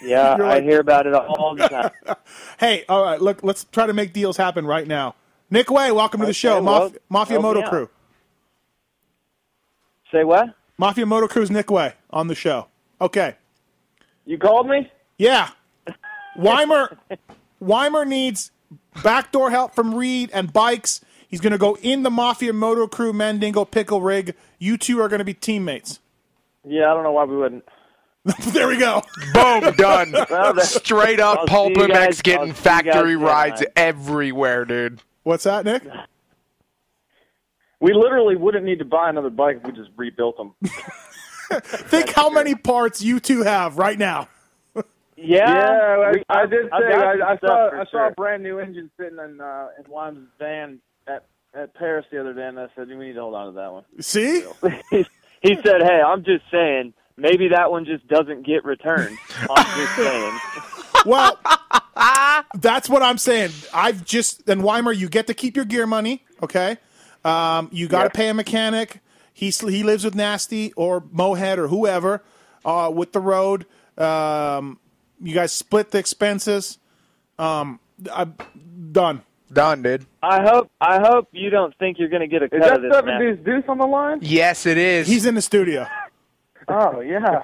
Yeah, I hear about it all the time. Hey, all right, look, let's try to make deals happen right now. Nick Wey, welcome to the show. Mafia Moto Crew. Say what? Mafia Moto Crew's Nick Wey on the show. Okay. You called me? Yeah. Weimer needs backdoor help from Reed and bikes. He's going to go in the Mafia Moto Crew Mandingo pickle rig. You two are going to be teammates. Yeah, I don't know why we wouldn't. There we go. Boom, done. Straight up PulpMX getting factory rides everywhere, dude. What's that, Nick? We literally wouldn't need to buy another bike if we just rebuilt them. Think how many parts you two have right now. Yeah, I did say I saw a brand new engine sitting in Weimer's van at Paris the other day, and I said we need to hold on to that one. See? He said, "Hey, I'm just saying, maybe that one just doesn't get returned." I'm just saying. Well, that's what I'm saying. And Weimer, you get to keep your gear money, okay? You got to pay a mechanic. He lives with Nasty or Mohead or whoever with the road. You guys split the expenses. I'm done. Done, dude. I hope you don't think you're going to get a cut of this. Is that 7 Deuce on the line? Yes, it is. He's in the studio. Oh, yeah.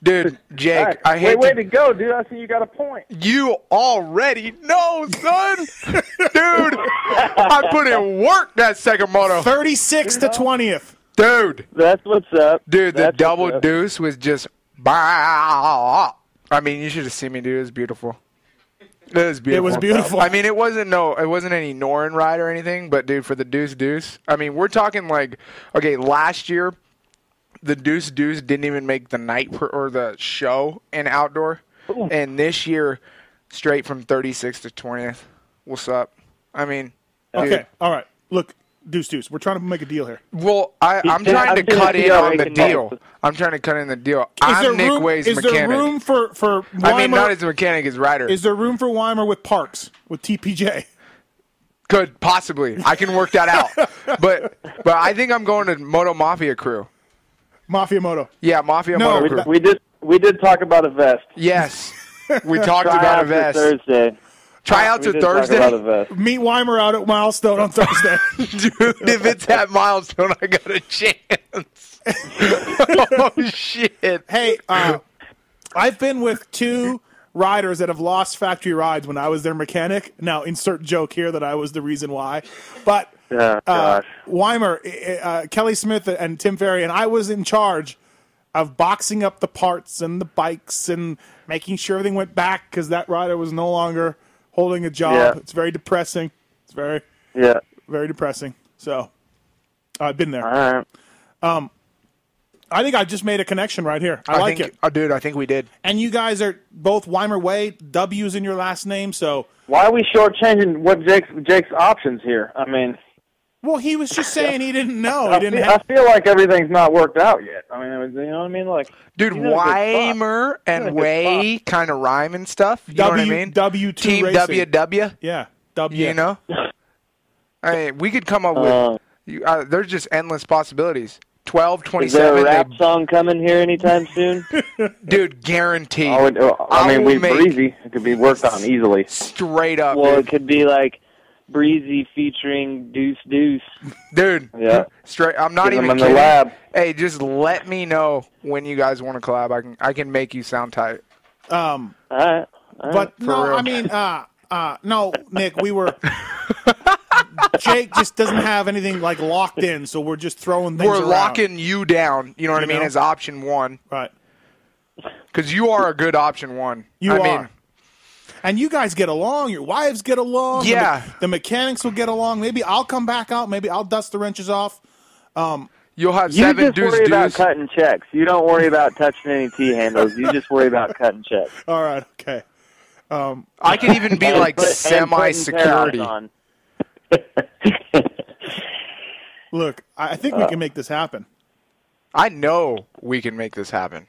Dude, Jake, Right. I hate way to go, dude. I see you got a point. You already know, son. Dude, I put in work that second moto. 36 to 20th. Dude. That's what's up. Dude, the double deuce was just... I mean, you should have seen me, dude. It was beautiful. It was beautiful. It was beautiful. I mean, it wasn't any Norin ride or anything, but, dude, for the deuce, I mean, we're talking like, okay, last year, the deuce didn't even make the night or the show in outdoor. Ooh. And this year, straight from 36 to 20th. What's up? I mean, okay, dude. All right. Look, deuce. We're trying to make a deal here. Well, I'm trying to cut in on the deal. I'm trying to cut in the deal. I'm Nick Way's mechanic. Is there room for Weimer? I mean, not as a mechanic, as rider. Is there room for Weimer with Parks, with TPJ? Could, possibly. I can work that out. But I think I'm going to Moto Mafia Crew. Mafia Moto. Yeah, Mafia Moto Crew. We did talk about a vest. Yes. We talked about a vest. Thursday. Tryouts are Thursday? Meet Weimer out at Milestone on Thursday. Dude, if it's at Milestone, I got a chance. Oh, shit. Hey, I've been with 2 riders that have lost factory rides when I was their mechanic. Now, insert joke here that I was the reason why. But Weimer, Kelly Smith and Tim Ferry, and I was in charge of boxing up the parts and the bikes and making sure everything went back because that rider was no longer holding a job. Yeah. It's very depressing. It's very depressing. So I've been there. All right. I think I just made a connection right here. I like it. Dude, I think we did. And you guys are both Weimer Wey, W's in your last name, so... Why are we shortchanging what Jake's options here? I mean... Well, he was just saying he didn't know. I feel like everything's not worked out yet. I mean, you know what I mean? Like, dude, Weimer and Wey kind of rhyme and stuff. You know what I mean? W2 Team Racing. WW. Yeah, W. You know? I mean, we could come up with... there's just endless possibilities. 12, 27. Is there a rap song coming here anytime soon? Dude, guaranteed. I mean, Breezy. It could be worked on easily. Straight up. Well, dude. It could be like Breezy featuring Deuce. Dude. Yeah. Straight. I'm not even kidding. The lab. Hey, just let me know when you guys want to collab. I can make you sound tight. All right. But no, real. I mean, no, Nick, we were. Jake just doesn't have anything like locked in, so we're just throwing things around. We're locking you down, you know what I mean, as option 1. Right. Because you are a good option 1. You are. And you guys get along. Your wives get along. Yeah. The mechanics will get along. Maybe I'll come back out. Maybe I'll dust the wrenches off. You'll have 7 deuce. You just worry about cutting checks. You don't worry about touching any T-handles. You just worry about cutting checks. All right. Okay. I can even be like semi-security. Look, I think we can make this happen. I know we can make this happen.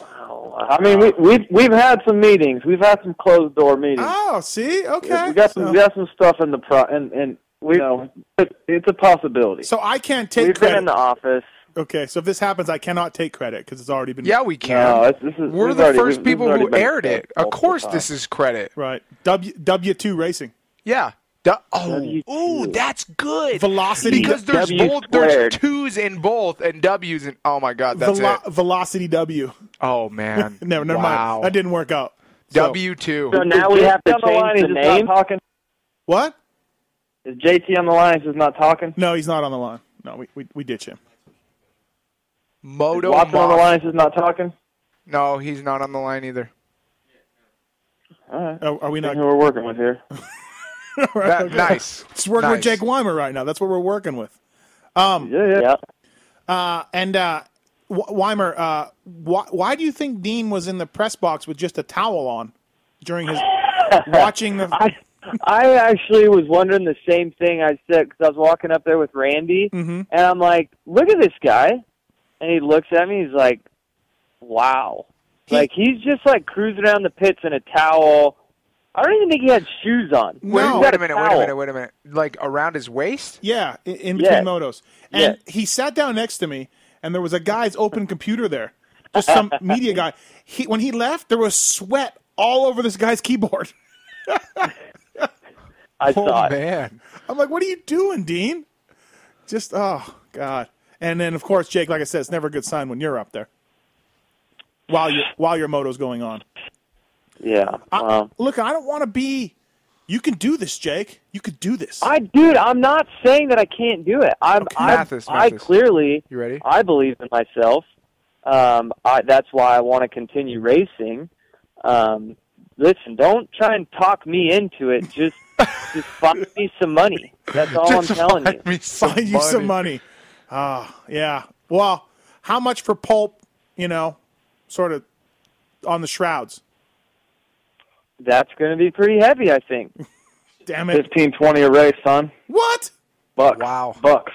I mean, we've had some meetings. We've had some closed door meetings. Oh, see, okay. We got some stuff in the and we know it's a possibility. So I can't take We've credit. been in the office. Okay, so if this happens, I cannot take credit because it's already been. Yeah, we can. No, We're the first people who aired it. Of course, this is credit. Right. W2 Racing. Yeah. Ooh, that's good. Velocity. Because there's twos in both and W's in. Oh my God, that's it. Velocity W. Oh man. Never mind. That didn't work out. So, W2. So now we have to change the name. What? Is JT on the line? He's just not talking. No, he's not on the line. No, we ditch him. Moto. Watson on the line is just not talking. No, he's not on the line either. All right. Are we not? Who we're working with here? Right, okay. Nice. Just working with Jake Weimer right now. That's what we're working with. Yeah. Weimer, why do you think Dean was in the press box with just a towel on during his watching the? I actually was wondering the same thing. I said because I was walking up there with Randy, and I'm like, "Look at this guy," and he looks at me. He's like, "Wow." Like he's just like cruising around the pits in a towel. I don't even think he had shoes on. No. Wait a minute. Like around his waist? Yeah, in between motos. And he sat down next to me, and there was a guy's open computer there, just some media guy. When he left, there was sweat all over this guy's keyboard. I saw it. Man. I'm like, what are you doing, Dean? Just, oh, God. And then, of course, Jake, like I said, it's never a good sign when you're up there while your moto's going on. Yeah. Look, I don't want to be. You can do this, Jake. You could do this. Dude, I'm not saying that I can't do it. Mathis. I clearly. You ready? I believe in myself. That's why I want to continue racing. Listen, don't try and talk me into it. Just find me some money. That's all I'm telling you. Find you some money. Yeah. Well, how much for Pulp? Sort of on the shrouds. That's going to be pretty heavy, I think. Damn it. 15-20 a race, son. What? Bucks. Wow. Bucks.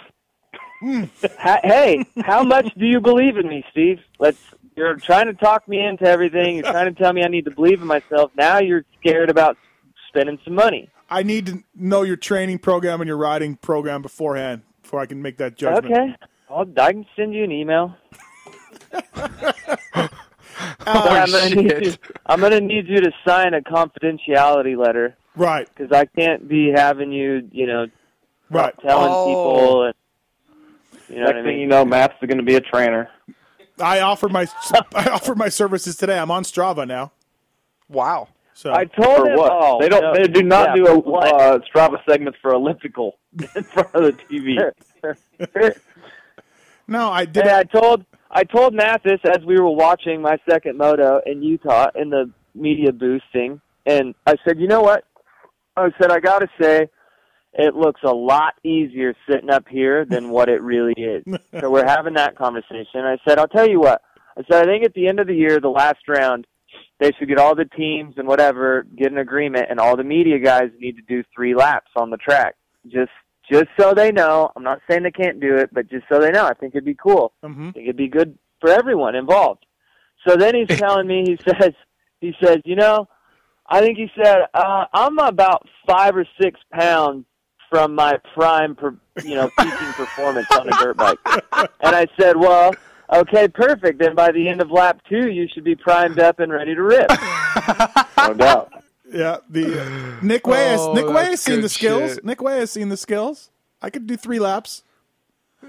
Hey, how much do you believe in me, Steve? You're trying to talk me into everything. You're trying to tell me I need to believe in myself. Now you're scared about spending some money. I need to know your training program and your riding program beforehand before I can make that judgment. Okay. I can send you an email. I'm going to need you to sign a confidentiality letter. Right. Because I can't be having you, right. telling people. And, Next thing you know, Matt's going to be a trainer. I offered my services today. I'm on Strava now. Wow. So I told him. What? They don't. They do not do a Strava segments for elliptical in front of the TV. No, I did. Hey, I told Mathis as we were watching my second moto in Utah in the media booth thing, and I said, you know what? I said, I got to say, it looks a lot easier sitting up here than what it really is. So we're having that conversation. I said, I'll tell you what. I said, I think at the end of the year, the last round, they should get all the teams and whatever, get an agreement, and all the media guys need to do 3 laps on the track. Just so they know. I'm not saying they can't do it, but just so they know. I think it'd be cool. I think it'd be good for everyone involved. So then he's telling me, he says, I think he said, I'm about 5 or 6 pounds from my prime, peaking performance on a dirt bike. And I said, well, okay, perfect. Then by the end of lap 2, you should be primed up and ready to rip. No doubt. Yeah, Nick Wey has seen the skills. Nick Wey has seen the skills. I could do 3 laps.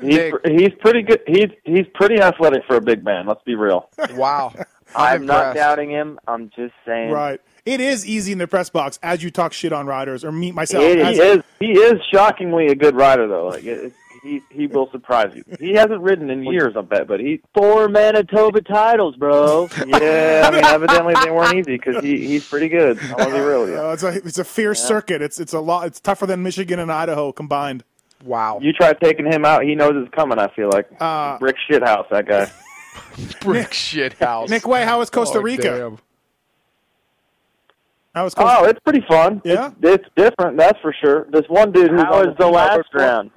He's pretty good. He's pretty athletic for a big man. Let's be real. Wow. I'm not doubting him. I'm just saying. Right. It is easy in the press box as you talk shit on riders or meet myself. He is shockingly a good rider though. Like he will surprise you. He hasn't ridden in years, I bet, but 4 Manitoba titles, bro. Yeah, I mean, evidently they weren't easy because he's pretty good. I want to be real with you. It's a fierce circuit. It's a lot. It's tougher than Michigan and Idaho combined. Wow. You try taking him out, he knows it's coming. I feel like brick shithouse, that guy. Brick shithouse. Nick Wey, how was Costa Rica? Damn. It's pretty fun. Yeah, it's different, that's for sure. This one dude who was the last round.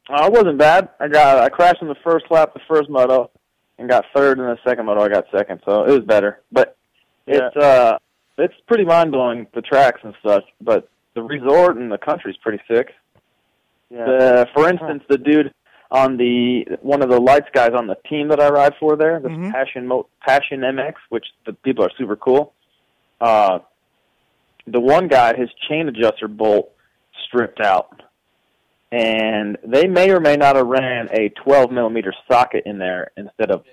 It wasn't bad. I crashed in the first lap, the first moto, and got third in the second moto. I got second, so it was better. But it's pretty mind blowing, the tracks and stuff. But the resort and the country's pretty sick. Yeah. For instance, the dude on one of the lights guys on the team that I ride for there, the Passion MX, which the people are super cool. The one guy, his chain adjuster bolt stripped out, and they may or may not have ran a 12-millimeter socket in there instead of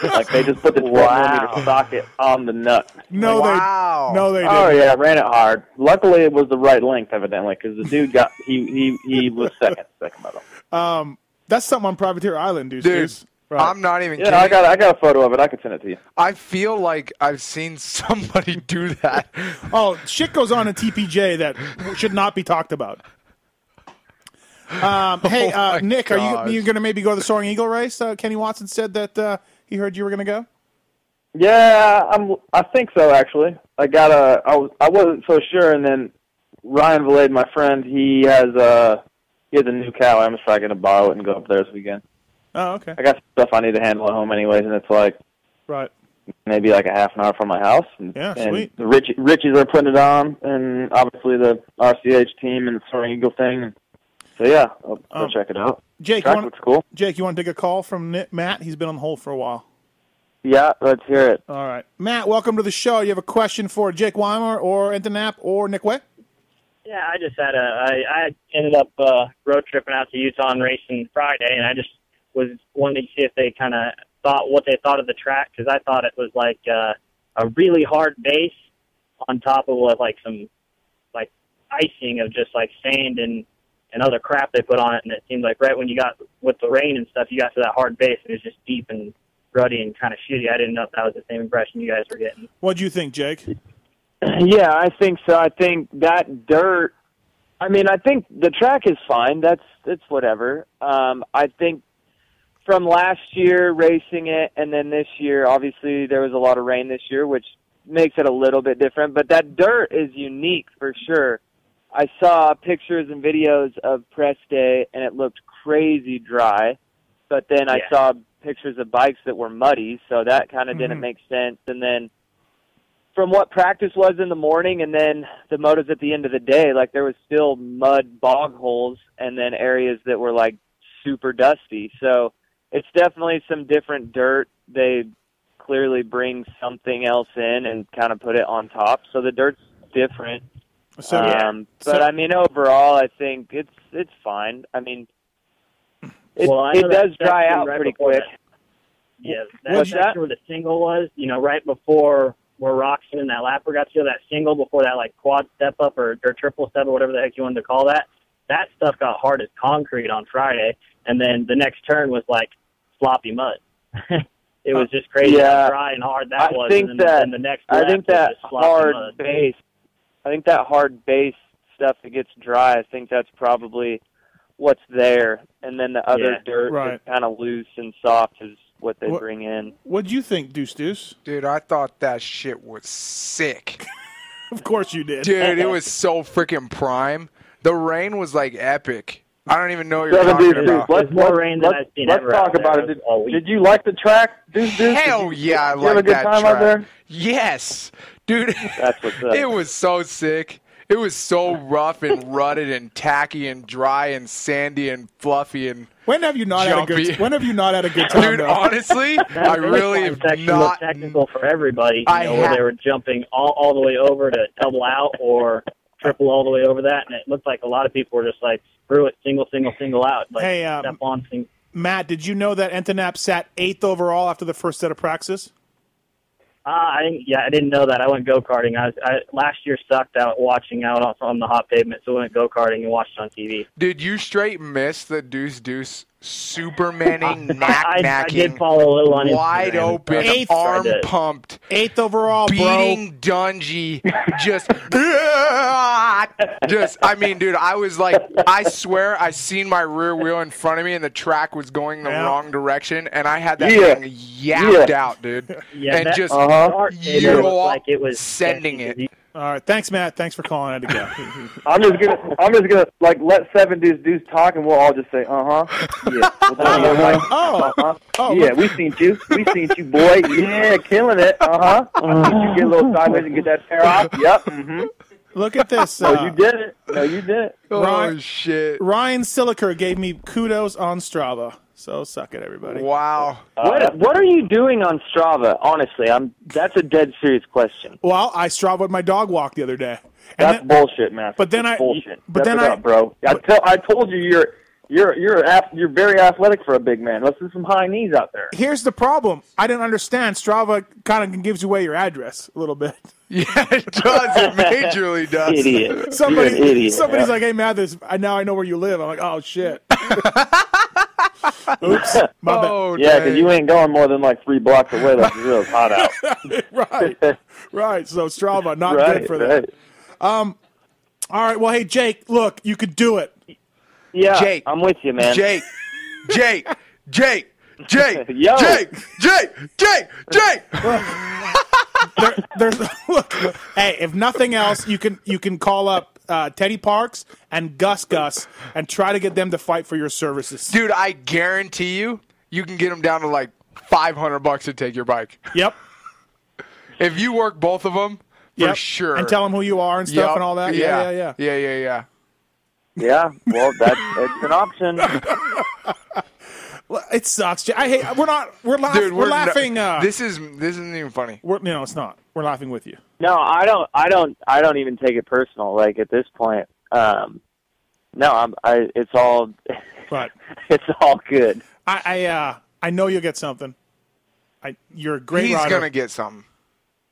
like they just put the 12-millimeter socket on the nut. No, they didn't. Oh yeah, ran it hard. Luckily, it was the right length, evidently, because the dude got he was second medal. That's something on Privateer Island, dude. Right. I'm not even kidding. I got a photo of it. I could send it to you. I feel like I've seen somebody do that. Oh, shit goes on in TPJ that should not be talked about. Hey, Nick, are you going to maybe go to the Soaring Eagle race? Kenny Watson said that he heard you were going to go. Yeah, I think so. Actually, I wasn't so sure, and then Ryan Valade, my friend, he has a new cow. I'm just probably going to borrow it and go up there this weekend. Oh, okay. I got some stuff I need to handle at home anyways, and it's like maybe like a half an hour from my house. And, sweet. The Richies are putting it on, and obviously the RCH team and the Soaring Eagle thing. So yeah, I'll go check it out. Jake, looks cool. Jake, you want to take a call from Matt? He's been on the hold for a while. Yeah, let's hear it. All right. Matt, welcome to the show. You have a question for Jake Weimer or Entenap or Nick Wey? Yeah, I just had I ended up road tripping out to Utah and racing Friday, and I just was wanting to see if they kind of what they thought of the track, because I thought it was like a really hard base on top of like some like icing of just like sand and other crap they put on it, and it seemed like right when you got with the rain and stuff, you got to that hard base, and it was just deep and ruddy and kind of shitty. I didn't know if that was the same impression you guys were getting. What do you think, Jake? Yeah, I think so. I think that dirt. I mean, I think the track is fine. It's whatever. I think from last year racing it, and then this year, obviously there was a lot of rain this year, which makes it a little bit different. But that dirt is unique for sure. I saw pictures and videos of press day, and it looked crazy dry. But then I saw pictures of bikes that were muddy, so that kind of didn't make sense. And then from what practice was in the morning and then the motos at the end of the day, like there was still mud bog holes and then areas that were like super dusty. So it's definitely some different dirt. They clearly bring something else in and kind of put it on top. So the dirt's different. But I mean, overall, I think it's fine. I mean, it does dry out pretty quick. Yeah, that section where the single was, right before where Roxon and that lapper got to, that single before that like quad step up or triple step or whatever the heck you wanted to call that. That stuff got hard as concrete on Friday, and then the next turn was like sloppy mud. It was just crazy how dry and hard that was. Then the next I think that hard mud. Base. I think that hard base stuff that gets dry, I think that's probably what's there. And then the other dirt that's kind of loose and soft is what they bring in. What'd you think, Deuce? Dude, I thought that shit was sick. Of course you did. Dude, it was so freaking prime. The rain was like epic. I don't even know what you're talking about. Let's talk about it. Did you like the track, Deuce? Hell yeah, I like that track. Out there? Yes. Dude, that's what's up. It was so sick. It was so rough and rutted and tacky and dry and sandy and fluffy and When have you not had a good time? Dude, honestly, I really have not. Technical for everybody. Where they were jumping all the way over to double out or triple all the way over that, and it looked like a lot of people were just like, screw it, single out. Like, step on. Matt, did you know that Entenap sat 8th overall after the first set of practice? I didn't know that. I went go-karting. Last year sucked out watching out on the hot pavement, so I went go-karting and watched it on TV. Did you straight miss the Deuce Supermaning, knacking, I did follow a little on wide Instagram. open, arm pumped, 8th overall, beating Dungy, I mean, dude, I was like, I swear I seen my rear wheel in front of me and the track was going the wrong direction, and I had that thing yapped out, dude. Yeah, and just like it was sending it. All right, thanks, Matt. Thanks for calling in again. I'm just gonna like let 7 dudes talk, and we'll all just say, yeah, we seen you, boy. Yeah, killing it. You get a little sideways and get that pair off. Yep. Look at this. No, you did it. No, you did it. Oh, shit. Ryan Siliker gave me kudos on Strava. So suck it, everybody. Wow. What are you doing on Strava? Honestly, that's a dead serious question. Well, I Strava my dog walk the other day. That's bullshit, man. But then bullshit. But then up, bro. I told you you're very athletic for a big man. Let's do some high knees out there. Here's the problem. I didn't understand. Strava kind of gives away your address a little bit. Yeah, it does. It majorly does. Idiot. You're an idiot. Somebody's yeah. like, "Hey, Mathis, now I know where you live." I'm like, "Oh shit." Oops. My bad. Yeah, because you ain't going more than like 3 blocks away. That's real hot out. Right. So Strava, not good for that. All right. Well, hey, Jake, look, you could do it. Yeah, Jake, I'm with you, man. Jake. Yo. Jake. Look, hey, if nothing else, you can call up Teddy Parks and Gus and try to get them to fight for your services. Dude, I guarantee you can get them down to like $500 to take your bike. Yep. If you work both of them, for sure. And tell them who you are and stuff and all that. Yeah. Yeah, well, it's an option. Well, it sucks. We're laughing. This isn't even funny. It's not. We're laughing with you. No, I don't even take it personal. Like at this point, it's all, but it's all good. I know you'll get something. You're a great rider. He's gonna get something.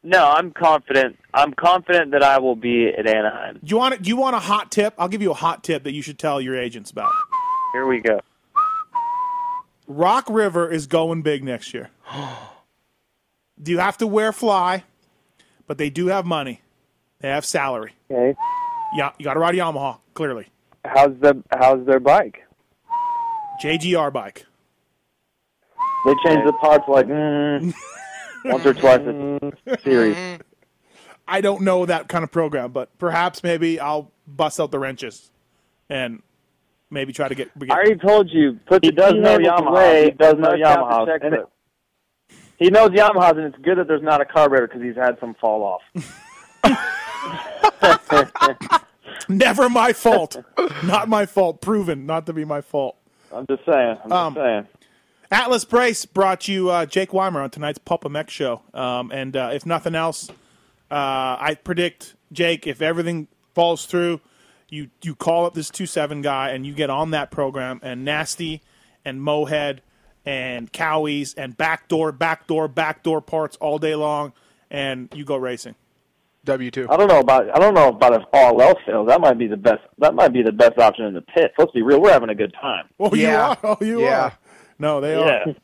No, I'm confident. I'm confident that I will be at Anaheim. Do you want a hot tip? I'll give you a hot tip that you should tell your agents about. Here we go. Rock River is going big next year. Do you have to wear fly? But they do have money. They have salary. Okay. Yeah, you got to ride a Yamaha. Clearly. How's their bike? JGR bike. They change the parts like once or twice a series. I don't know that kind of program, but perhaps maybe I'll bust out the wrenches and maybe try to get. I already told you. He does know Yamaha. He does know Yamaha. He knows Yamahas, and it's good that there's not a carburetor because he's had some fall off. Never my fault. Not my fault. Proven not to be my fault. I'm just saying. Atlas Brace brought you Jake Weimer on tonight's PulpMX show. And if nothing else, I predict, Jake, if everything falls through, you call up this 2-7 guy and you get on that program, and Nasty and Mohead and Cowies and backdoor parts all day long, and you go racing. W2. I don't know about if all else fails. That might be the best. That might be the best option in the pit. Let's be real. We're having a good time. Oh, yeah. You are. Oh, you are. No, they are.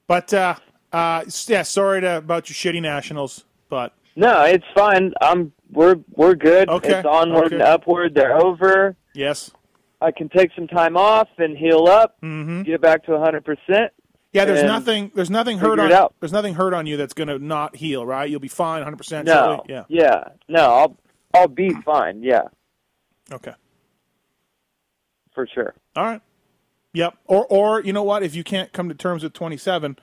But sorry about your shitty nationals, but no, it's fine. We're good. Okay. It's onward and upward. They're over. Yes. I can take some time off and heal up, get back to 100%. Yeah, there's nothing hurt on. Out. There's nothing hurt on you that's going to not heal, right? You'll be fine, 100%. No. Yeah. No, I'll be fine. Yeah. Okay. For sure. All right. Yep. Or you know what? If you can't come to terms with 27,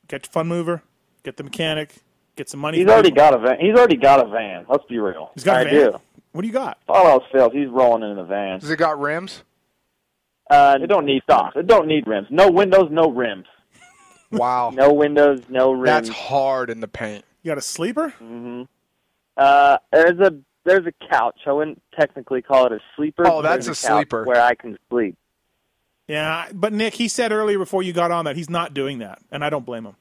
get your fun mover, get the mechanic, get some money. He's already got a van. Let's be real. He's got a van. Do. What do you got? If all else fails, he's rolling in a van. Does it got rims? It don't need stock. It don't need rims. No windows, no rims. Wow. No windows, no rims. That's hard in the paint. You got a sleeper? Mm-hmm. There's a couch. I wouldn't technically call it a sleeper. Oh, that's a sleeper. Where I can sleep. Yeah, but Nick, he said earlier before you got on that he's not doing that, and I don't blame him.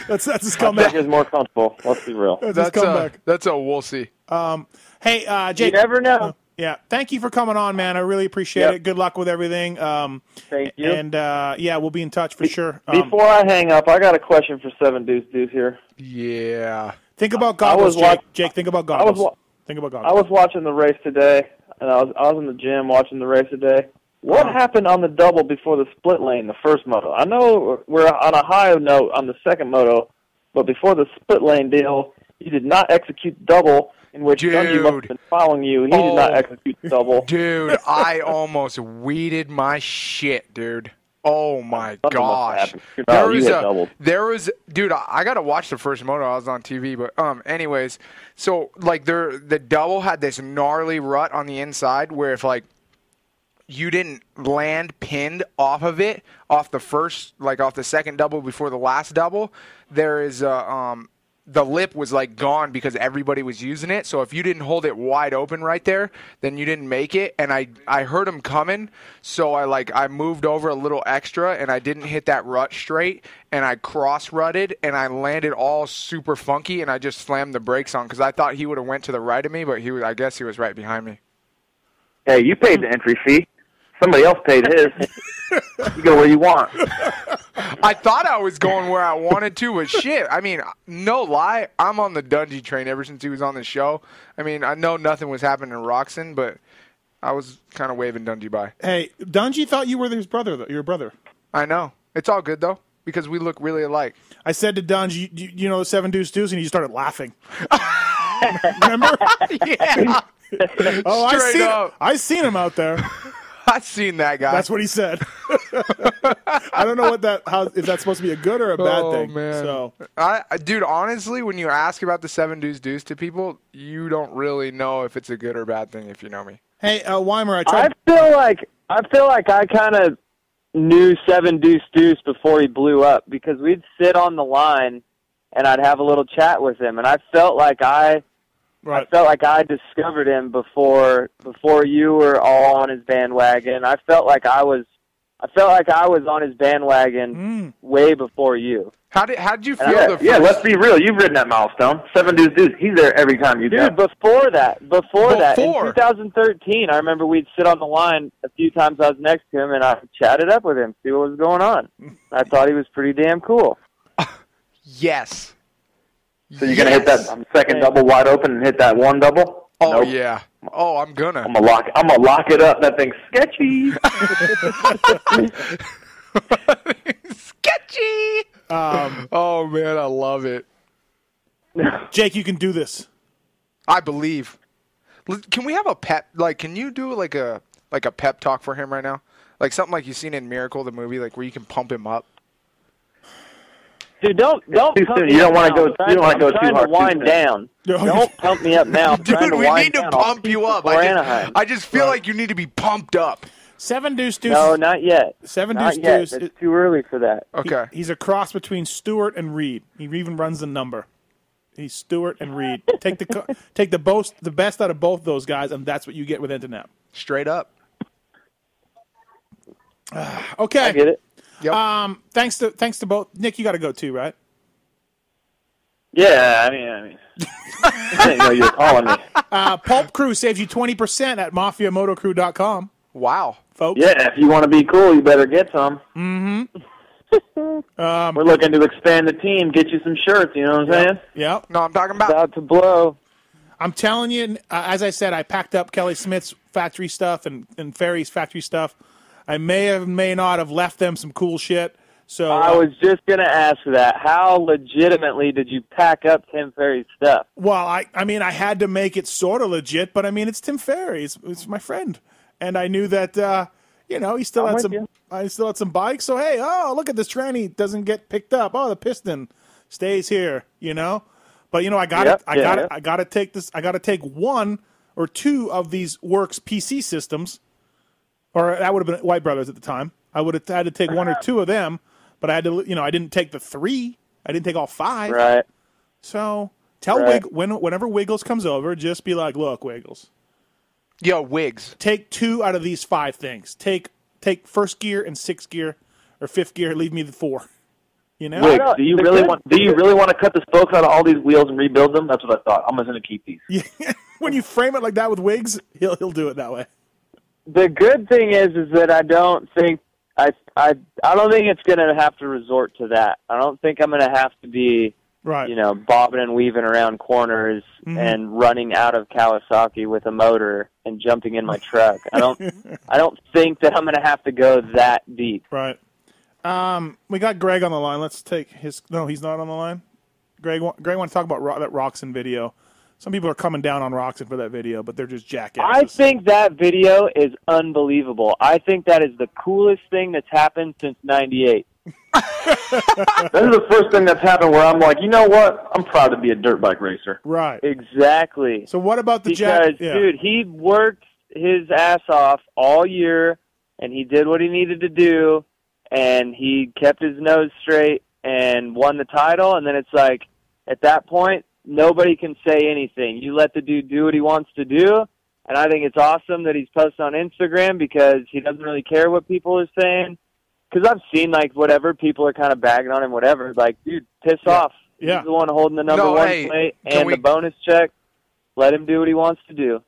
That's his comeback. I think it's more comfortable. Let's be real. That's his comeback. That's a we'll see. Hey, Jake. You never know. Yeah, thank you for coming on, man. I really appreciate it. Good luck with everything. Thank you. And we'll be in touch for sure. Before I hang up, I got a question for 7 Deuce here. Yeah. Think about goggles, Jake. Think about goggles. Think about goggles. I was watching the race today, and I was in the gym watching the race today. What happened on the double before the split lane, the first moto? I know we're on a high note on the second moto, but before the split lane deal, you did not execute the double, in which Dundee must have been following you. He did not execute the double. Dude, I almost weeded my shit, dude. Oh my Something must gosh! have happened. There was, dude. I got to watch the first moto. I was on TV, but anyways, so like the double had this gnarly rut on the inside where if like you didn't land pinned off of it, off the second double before the last double, there is the lip was like gone because everybody was using it. So if you didn't hold it wide open right there, then you didn't make it. And I heard him coming, so I moved over a little extra and I didn't hit that rut straight, and I cross rutted and I landed all super funky, and I just slammed the brakes on because I thought he would have went to the right of me, but I guess he was right behind me. Hey, you paid the entry fee. Somebody else paid his. You go where you want. I thought I was going where I wanted to, but shit. I mean, no lie, I'm on the Dungy train ever since he was on the show. I mean, I know nothing was happening in Roxon, but I was kind of waving Dungy by. Hey, Dungy thought you were his brother, though. Your brother. I know. It's all good, though, because we look really alike. I said to Dungy, you know the 7 Deuce Deuce, and he started laughing. Remember? Yeah. Oh, Straight up. I seen him out there. I've seen that guy. That's what he said. I don't know if that's supposed to be a good or a bad thing. Man. So, dude, honestly, when you ask about the 7 Deuce Deuce to people, you don't really know if it's a good or bad thing if you know me. Hey, Weimer, I feel like I kind of knew 7 Deuce Deuce before he blew up, because we'd sit on the line and I'd have a little chat with him, and I felt like I discovered him before you were all on his bandwagon. I felt like I was on his bandwagon way before you. How did you feel? Yeah, let's be real. You've ridden that milestone. 7 Deuce Deuce. He's there every time you go. Dude, before that, in 2013, I remember we'd sit on the line a few times. I was next to him, and I chatted up with him, see what was going on. I thought he was pretty damn cool. Yes. So you're gonna hit that second double wide open and hit that one double? Oh nope. Yeah. Oh, I'm gonna lock it up. That thing's sketchy. Sketchy. Oh man, I love it. Jake, you can do this. I believe. Can we have a pep? Like, can you do like a pep talk for him right now? Like something like you've seen in Miracle, the movie, like where you can pump him up. Dude, don't you don't want to go too hard. I'm trying to wind down. Don't pump me up now. Dude, we need to pump you up. I just feel like you need to be pumped up. 7 Deuce Deuce. No, not yet. 7 Deuce Deuce. It's too early for that. Okay. He's a cross between Stewart and Reed. He even runs the number. He's Stewart and Reed. Take the best out of both those guys, and that's what you get with Internet. Straight up. Okay. I get it. Yep. Thanks to both. Nick, you got to go too, right? Yeah, I mean, I didn't know you were calling me. Pulp Crew saves you 20% at MafiaMotoCrew.com. Wow, folks. Yeah, if you want to be cool, you better get some. Mm-hmm. We're looking to expand the team, get you some shirts. You know what I'm saying? Yeah. No, I'm talking about. About to blow. I'm telling you, as I said, I packed up Kelly Smith's factory stuff and Ferry's factory stuff. I may not have left them some cool shit. So I was just going to ask that. How legitimately did you pack up Tim Ferry's stuff? Well, I mean, I had to make it sort of legit, but I mean, it's Tim Ferry. It's my friend. And I knew that, he still had some. I still had some bikes. So hey, look at this tranny doesn't get picked up. Oh, the piston stays here. But I got to take this. I got to take one or two of these Works PC systems, or that would have been White Brothers at the time. I would have had to take one or two of them, but I had to. I didn't take the 3. I didn't take all 5. Right. So tell whenever Wiggles comes over, just be like, look, Wiggles. Yo, Wiggs. Take 2 out of these 5 things. Take first gear and 6th gear or 5th gear. Leave me the 4. Wiggs, do you really want to cut the spokes out of all these wheels and rebuild them? That's what I thought. I'm just going to keep these. Yeah. When you frame it like that with Wiggs, he'll do it that way. The good thing is that I don't think I don't think it's going to have to resort to that. I don't think I'm going to have to be right. Bobbing and weaving around corners and running out of Kawasaki with a motor and jumping in my truck. I don't think that I'm going to have to go that deep. Right. We got Greg on the line. Let's take his. No, he's not on the line. Greg want to talk about that Roxon video. some people are coming down on Roxon for that video, but they're just jackasses. I think that video is unbelievable. I think that is the coolest thing that's happened since '98. This is the first thing that's happened where I'm like, you know what? I'm proud to be a dirt bike racer. Right. Exactly. So what about the Because, dude, he worked his ass off all year, and he did what he needed to do, and he kept his nose straight and won the title, and then it's like, at that point, nobody can say anything. You let the dude do what he wants to do, and I think it's awesome that he's posting on Instagram because he doesn't really care what people are saying. Because I've seen, like, whatever, people are kind of bagging on him, whatever. Like, dude, piss off. Yeah. He's the one holding the number one plate and the bonus check. Let him do what he wants to do.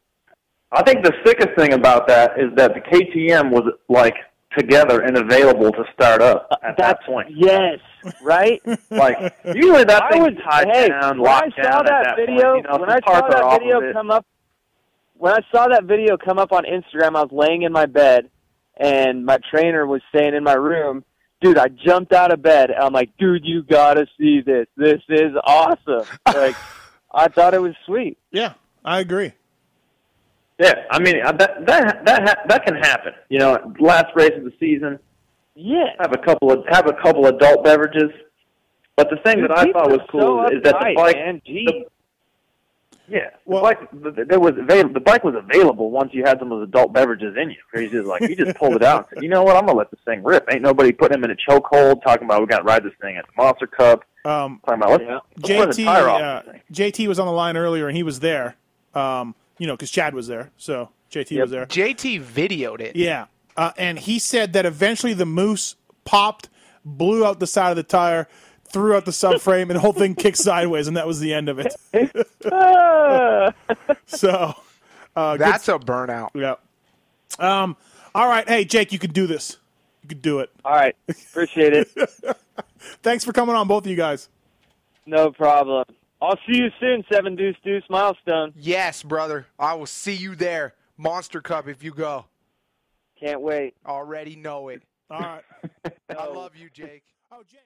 I think the sickest thing about that is that the KTM was, like, together and available to start up at that point. Yes, right? Like, usually that thing was tied down, locked down at that video, point. You know, when I saw that video come up, when I saw that video come up on Instagram, I was laying in my bed, and my trainer was staying in my room. Dude, I jumped out of bed, and I'm like, dude, you gotta see this. This is awesome. Like, I thought it was sweet. Yeah, I agree. Yeah, I mean, that can happen. You know, last race of the season. Yeah. Have a couple adult beverages. But the thing that I thought was cool is that the bike. The bike was available once you had some of those adult beverages in you. He just pulled it out and said, you know what, I'm gonna let this thing rip. Ain't nobody putting him in a chokehold. Talking about we got to ride this thing at the Monster Cup. Talking about let's put the tire off this thing. JT was on the line earlier and he was there. Because Chad was there, so JT was there. JT videoed it. Yeah, and he said that eventually the moose popped, blew out the side of the tire, threw out the subframe, and the whole thing kicked sideways, and that was the end of it. So that's a burnout. Yeah. All right, hey Jake, you could do this. You could do it. All right, appreciate it. Thanks for coming on, both of you guys. No problem. I'll see you soon, 7 Deuce Deuce milestone. Yes, brother. I will see you there. Monster Cup if you go. Can't wait. Already know it. All right. I love you, Jake. Oh, Jake.